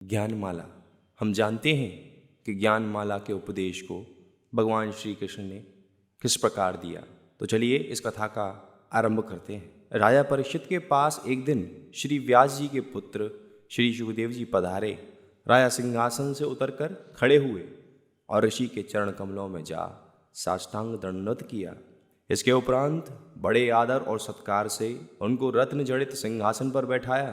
ज्ञानमाला। हम जानते हैं कि ज्ञानमाला के उपदेश को भगवान श्री कृष्ण ने किस प्रकार दिया। तो चलिए इस कथा का आरंभ करते हैं। राजा परीक्षित के पास एक दिन श्री व्यास जी के पुत्र श्री सुखदेव जी पधारे। राजा सिंहासन से उतरकर खड़े हुए और ऋषि के चरण कमलों में जा साष्टांग दंडवत किया। इसके उपरांत बड़े आदर और सत्कार से उनको रत्न जड़ित सिंहासन पर बैठाया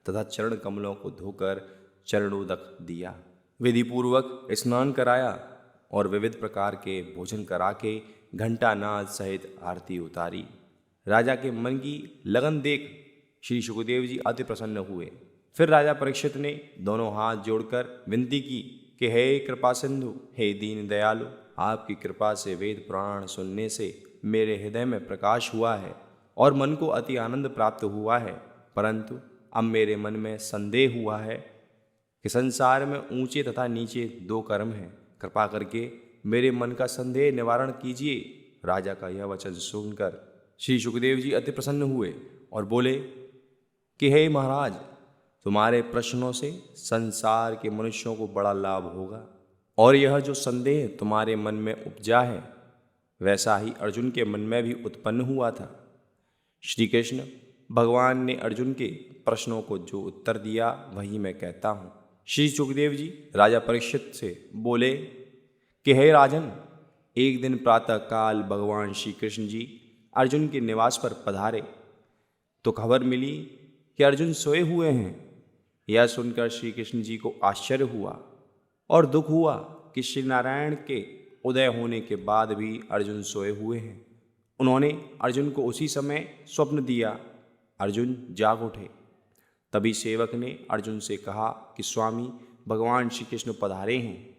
तथा चरण कमलों को धोकर चरणोदक दिया। विधि पूर्वक स्नान कराया और विविध प्रकार के भोजन करा के घंटानाद सहित आरती उतारी। राजा के मन की लगन देख श्री सुखदेव जी अति प्रसन्न हुए। फिर राजा परीक्षित ने दोनों हाथ जोड़कर विनती की कि हे कृपा सिंधु, हे दीन दयालु, आपकी कृपा से वेद पुराण सुनने से मेरे हृदय में प्रकाश हुआ है और मन को अति आनंद प्राप्त हुआ है। परंतु अब मेरे मन में संदेह हुआ है कि संसार में ऊंचे तथा नीचे दो कर्म हैं। कृपा करके मेरे मन का संदेह निवारण कीजिए। राजा का यह वचन सुनकर श्री सुखदेव जी अति प्रसन्न हुए और बोले कि हे महाराज, तुम्हारे प्रश्नों से संसार के मनुष्यों को बड़ा लाभ होगा और यह जो संदेह तुम्हारे मन में उपजा है वैसा ही अर्जुन के मन में भी उत्पन्न हुआ था। श्री कृष्ण भगवान ने अर्जुन के प्रश्नों को जो उत्तर दिया वही मैं कहता हूँ। श्री सुखदेव जी राजा परीक्षित से बोले कि हे राजन, एक दिन प्रातः काल भगवान श्री कृष्ण जी अर्जुन के निवास पर पधारे तो खबर मिली कि अर्जुन सोए हुए हैं। यह सुनकर श्री कृष्ण जी को आश्चर्य हुआ और दुख हुआ कि श्री नारायण के उदय होने के बाद भी अर्जुन सोए हुए हैं। उन्होंने अर्जुन को उसी समय स्वप्न दिया। अर्जुन जाग उठे। तभी सेवक ने अर्जुन से कहा कि स्वामी, भगवान श्री कृष्ण पधारे हैं।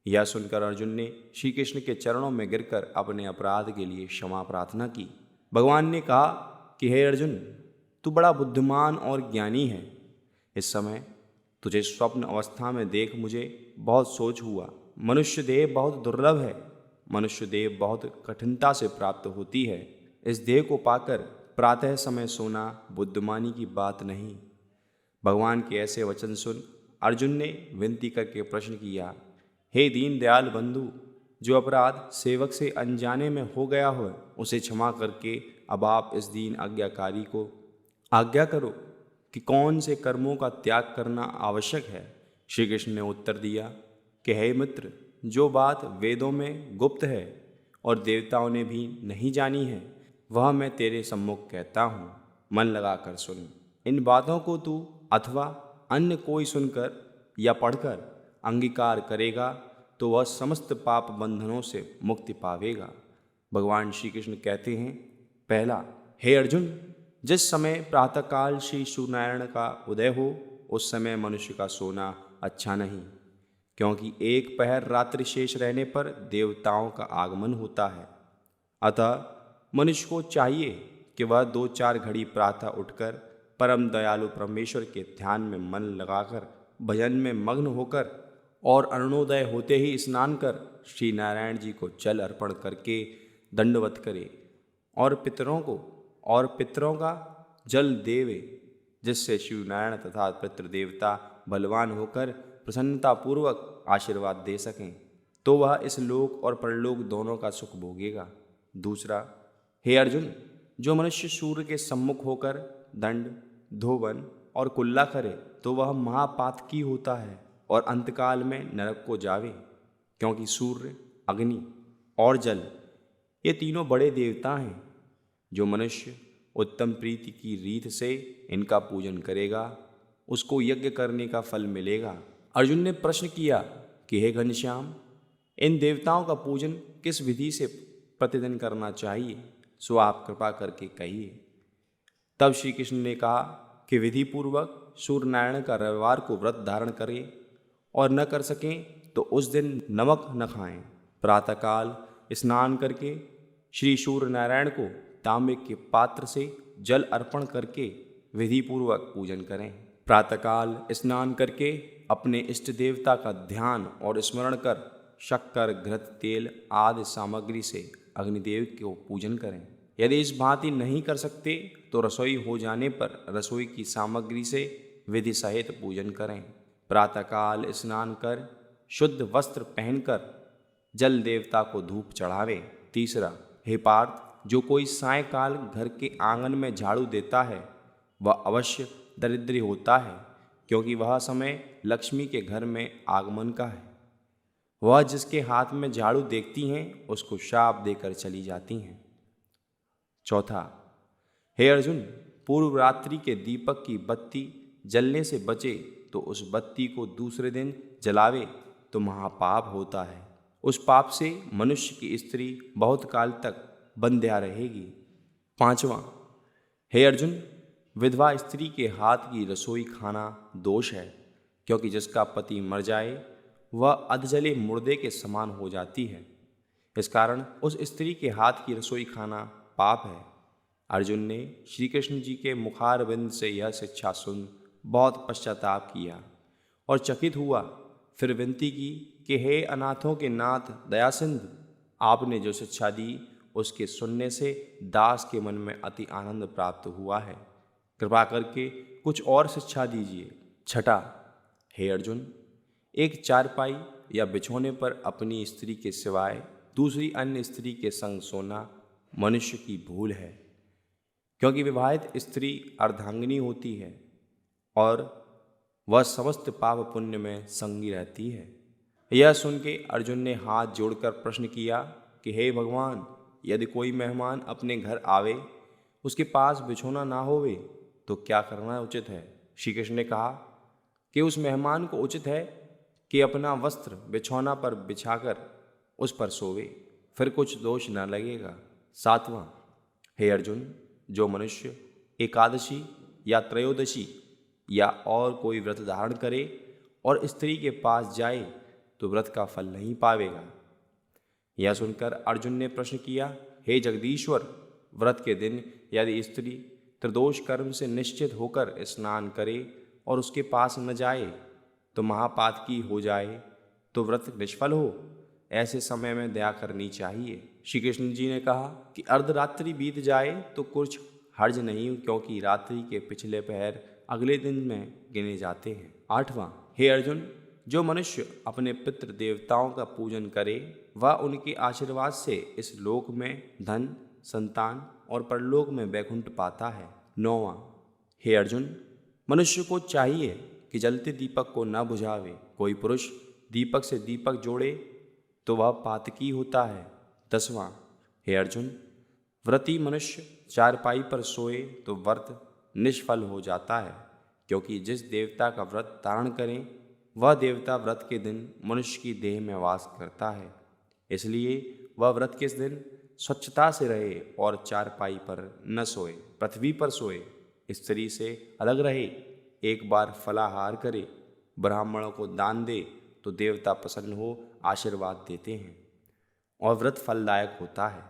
यह सुनकर अर्जुन ने श्री कृष्ण के चरणों में गिरकर अपने अपराध के लिए क्षमा प्रार्थना की। भगवान ने कहा कि हे अर्जुन, तू बड़ा बुद्धिमान और ज्ञानी है। इस समय तुझे स्वप्न अवस्था में देख मुझे बहुत सोच हुआ। मनुष्य देह बहुत दुर्लभ है। मनुष्य देह बहुत कठिनता से प्राप्त होती है। इस देह को पाकर प्रातः समय सोना बुद्धिमानी की बात नहीं। भगवान के ऐसे वचन सुन अर्जुन ने विनती करके प्रश्न किया, हे दीन दयाल बंधु, जो अपराध सेवक से अनजाने में हो गया हो उसे क्षमा करके अब आप इस दीन आज्ञाकारी को आज्ञा करो कि कौन से कर्मों का त्याग करना आवश्यक है। श्री कृष्ण ने उत्तर दिया कि हे मित्र, जो बात वेदों में गुप्त है और देवताओं ने भी नहीं जानी है वह मैं तेरे सम्मुख कहता हूँ। मन लगाकर सुन। इन बातों को तू अथवा अन्य कोई सुनकर या पढ़कर अंगीकार करेगा तो वह समस्त पाप बंधनों से मुक्ति पावेगा। भगवान श्री कृष्ण कहते हैं, पहला, हे अर्जुन, जिस समय प्रातःकाल श्री सूर्यनारायण का उदय हो उस समय मनुष्य का सोना अच्छा नहीं, क्योंकि एक पहर रात्रि शेष रहने पर देवताओं का आगमन होता है। अतः मनुष्य को चाहिए कि वह 2-4 घड़ी प्रातः उठकर परम दयालु परमेश्वर के ध्यान में मन लगाकर भजन में मग्न होकर और अरुणोदय होते ही स्नान कर श्री नारायण जी को जल अर्पण करके दंडवत करे और पितरों का जल देवे, जिससे शिव नारायण तथा पितृदेवता बलवान होकर प्रसन्नतापूर्वक आशीर्वाद दे सकें, तो वह इस लोक और परलोक दोनों का सुख भोगेगा। दूसरा, हे अर्जुन, जो मनुष्य सूर्य के सम्मुख होकर दंड, धोवन और कुल्ला करे तो वह महापातकी होता है और अंतकाल में नरक को जावे, क्योंकि सूर्य, अग्नि और जल ये तीनों बड़े देवता हैं। जो मनुष्य उत्तम प्रीति की रीत से इनका पूजन करेगा उसको यज्ञ करने का फल मिलेगा। अर्जुन ने प्रश्न किया कि हे घनश्याम, इन देवताओं का पूजन किस विधि से प्रतिदिन करना चाहिए, सो आप कृपा करके कहिए। तब श्री कृष्ण ने कहा कि विधि पूर्वक सूर्य नारायण का रविवार को व्रत धारण करें और न कर सकें तो उस दिन नमक न खाएं। प्रातःकाल स्नान करके श्री सूर्य नारायण को तांबे के पात्र से जल अर्पण करके विधि पूर्वक पूजन करें। प्रातःकाल स्नान करके अपने इष्ट देवता का ध्यान और स्मरण कर शक्कर, घृत, तेल आदि सामग्री से अग्निदेव को पूजन करें। यदि इस भांति नहीं कर सकते तो रसोई हो जाने पर रसोई की सामग्री से विधि सहित पूजन करें। प्रातःकाल स्नान कर शुद्ध वस्त्र पहनकर जल देवता को धूप चढ़ावे। तीसरा, हे पार्थ, जो कोई सायंकाल घर के आंगन में झाड़ू देता है वह अवश्य दरिद्री होता है, क्योंकि वह समय लक्ष्मी के घर में आगमन का है। वह जिसके हाथ में झाड़ू देखती हैं उसको शाप देकर चली जाती हैं। चौथा, हे अर्जुन, पूर्व रात्रि के दीपक की बत्ती जलने से बचे तो उस बत्ती को दूसरे दिन जलावे तो महापाप होता है। उस पाप से मनुष्य की स्त्री बहुत काल तक बंध्या रहेगी। पांचवा, हे अर्जुन, विधवा स्त्री के हाथ की रसोई खाना दोष है, क्योंकि जिसका पति मर जाए वह अधजले मुर्दे के समान हो जाती है। इस कारण उस स्त्री के हाथ की रसोई खाना पाप है। अर्जुन ने श्री कृष्ण जी के मुखारविंद से यह शिक्षा सुन बहुत पश्चाताप किया और चकित हुआ। फिर विनती की कि हे अनाथों के नाथ दयासिंध, आपने जो शिक्षा दी उसके सुनने से दास के मन में अति आनंद प्राप्त हुआ है। कृपा करके कुछ और शिक्षा दीजिए। छठा, हे अर्जुन, एक चारपाई या बिछौने पर अपनी स्त्री के सिवाय दूसरी अन्य स्त्री के संग सोना मनुष्य की भूल है, क्योंकि विवाहित स्त्री अर्धांगिनी होती है और वह समस्त पाप पुण्य में संगी रहती है। यह सुन के अर्जुन ने हाथ जोड़कर प्रश्न किया कि हे भगवान, यदि कोई मेहमान अपने घर आवे, उसके पास बिछौना ना होवे तो क्या करना उचित है? श्री कृष्ण ने कहा कि उस मेहमान को उचित है कि अपना वस्त्र बिछौना पर बिछाकर उस पर सोवे, फिर कुछ दोष न लगेगा। सातवां, हे अर्जुन, जो मनुष्य एकादशी या त्रयोदशी या और कोई व्रत धारण करे और स्त्री के पास जाए तो व्रत का फल नहीं पावेगा। यह सुनकर अर्जुन ने प्रश्न किया, हे जगदीश्वर, व्रत के दिन यदि स्त्री त्रिदोष कर्म से निश्चित होकर स्नान करे और उसके पास न जाए तो महापातकी हो जाए तो व्रत निष्फल हो। ऐसे समय में दया करनी चाहिए। श्री कृष्ण जी ने कहा कि अर्धरात्रि बीत जाए तो कुछ हर्ज नहीं, क्योंकि रात्रि के पिछले पहर अगले दिन में गिने जाते हैं। आठवां, हे अर्जुन, जो मनुष्य अपने पितृ देवताओं का पूजन करे वह उनके आशीर्वाद से इस लोक में धन, संतान और परलोक में वैकुंठ पाता है। नौवां, हे अर्जुन, मनुष्य को चाहिए कि जलते दीपक को न बुझावे। कोई पुरुष दीपक से दीपक जोड़े तो वह पातकी होता है। 10वां, हे अर्जुन, व्रती मनुष्य चारपाई पर सोए तो व्रत निष्फल हो जाता है, क्योंकि जिस देवता का व्रत धारण करें वह देवता व्रत के दिन मनुष्य की देह में वास करता है। इसलिए वह व्रत के दिन स्वच्छता से रहे और चारपाई पर न सोए, पृथ्वी पर सोए, स्त्री से अलग रहे, एक बार फलाहार करे, ब्राह्मणों को दान दे तो देवता प्रसन्न हो आशीर्वाद देते हैं और व्रत फलदायक होता है।